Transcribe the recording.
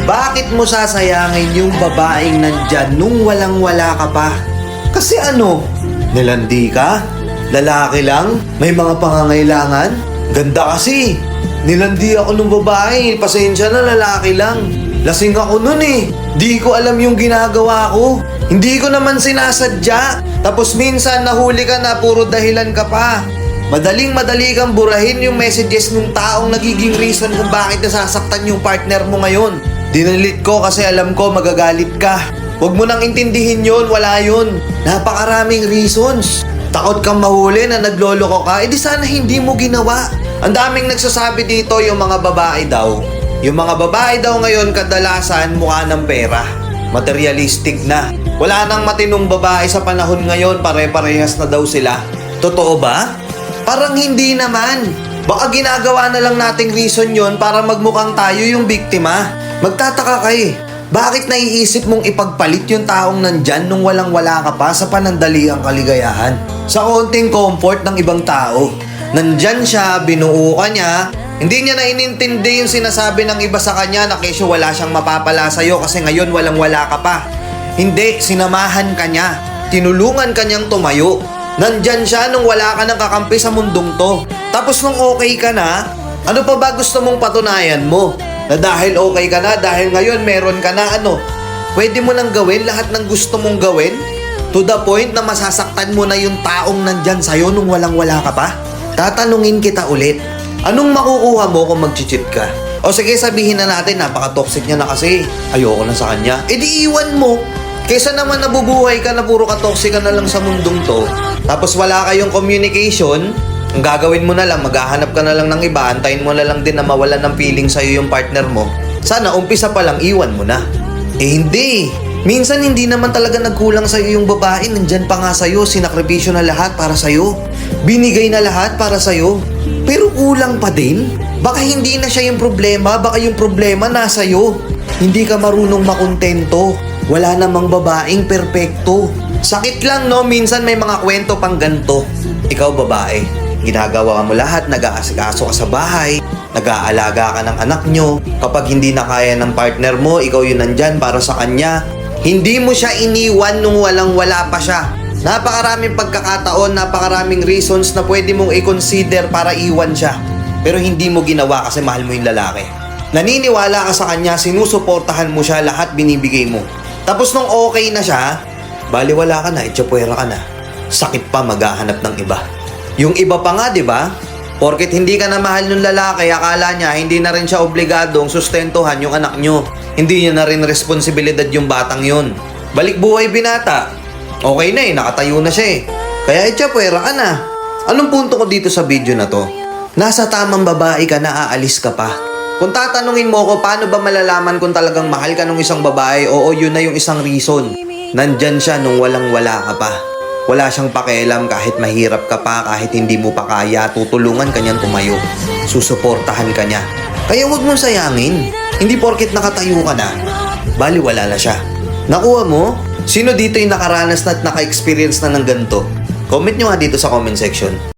Bakit mo sasayangin yung babaeng nandyan nung walang-wala ka pa? Kasi ano, nilandi ka? Lalaki lang? May mga pangangailangan? Ganda kasi. Nilandi ako nung babae, pasensya na, lalaki lang. Lasing ako nun eh. Di ko alam yung ginagawa ko. Hindi ko naman sinasadya. Tapos minsan nahuli ka na, puro dahilan ka pa. Madaling-madali kang burahin yung messages ng taong nagiging reason kung bakit nasasaktan yung partner mo ngayon. Dinalit ko kasi alam ko magagalit ka. Huwag mo nang intindihin yun, wala yun. Napakaraming reasons. Takot kang mahuli na nagloloko ka, edi sana hindi mo ginawa. Ang daming nagsasabi dito yung mga babae daw. Yung mga babae daw ngayon kadalasan mukha ng pera. Materialistic na. Wala nang matinong babae sa panahon ngayon, pare-parehas na daw sila. Totoo ba? Parang hindi naman. Baka ginagawa na lang nating reason yon para magmukhang tayo yung biktima. Magtataka ka eh. Bakit naiisip mong ipagpalit yung taong nandyan nung walang-wala ka pa sa panandaliang kaligayahan? Sa konting comfort ng ibang tao. Nandyan siya, binuo ka niya, hindi niya na inintindi yung sinasabi ng iba sa kanya na kesyo wala siyang mapapala sa'yo kasi ngayon walang-wala ka pa. Hindi, sinamahan ka niya. Tinulungan ka niyang tumayo. Nandyan siya nung wala ka nang kakampi sa mundong to. Tapos nung okay ka na, ano pa ba gusto mong patunayan mo? Na dahil okay ka na, dahil ngayon meron ka na ano, pwede mo nang gawin lahat ng gusto mong gawin? To the point na masasaktan mo na yung taong nandyan sa'yo nung walang-wala ka pa? Tatanungin kita ulit, anong makukuha mo kung mag-cheat ka? O sige, sabihin na natin, napaka-toxic niya na kasi, ayoko na sa kanya. E di iwan mo. Kesa naman nabubuhay ka na puro ka-toxic ka na lang sa mundong to, tapos wala kayong communication, ang gagawin mo na lang, maghahanap ka na lang ng iba, antayin mo na lang din na mawalan ng feeling sa'yo yung partner mo. Sana umpisa pa lang, iwan mo na. Eh hindi. Minsan hindi naman talaga nagkulang sa'yo yung babae, nandyan pa nga sa'yo, sinakripisyo na lahat para sa'yo. Binigay na lahat para sa'yo. Pero kulang pa din. Baka hindi na siya yung problema, baka yung problema nasa'yo. Hindi ka marunong makontento. Wala namang babaeng perpekto. Sakit lang no, minsan may mga kwento pang ganto. Ikaw babae, ginagawa mo lahat, nag-aasikaso ka sa bahay, nag-aalaga ka ng anak nyo. Kapag hindi na kaya ng partner mo, ikaw yun nandyan para sa kanya. Hindi mo siya iniwan nung walang-wala pa siya. Napakaraming pagkakataon, napakaraming reasons na pwede mong i-consider para iwan siya. Pero hindi mo ginawa kasi mahal mo yung lalaki. Naniniwala ka sa kanya, sinusuportahan mo siya, lahat binibigay mo. Tapos nung okay na siya, baliwala ka na, itsapwera ka na. Sakit pa maghahanap ng iba. Yung iba pa nga, di ba? Porket hindi ka na mahal ng lalaki, akala niya hindi na rin siya obligadong sustentuhan yung anak nyo. Hindi niya na rin responsibilidad yung batang yun. Balik buhay binata. Okay na eh, nakatayo na siya eh. Kaya itsapwera ka na. Anong punto ko dito sa video na to? Nasa tamang babae ka na, aalis ka pa. Kung tatanungin mo ko, paano ba malalaman kung talagang mahal ka ng isang babae? Oo, yun na yung isang reason. Nandyan siya nung walang-wala ka pa. Wala siyang pakialam kahit mahirap ka pa, kahit hindi mo pa kaya, tutulungan ka niyang tumayo. Susuportahan ka niya. Kaya huwag mong sayangin. Hindi porket nakatayo ka na, baliwala na siya. Nakuha mo? Sino dito yung nakaranas na at naka-experience na ng ganito? Comment nyo nga dito sa comment section.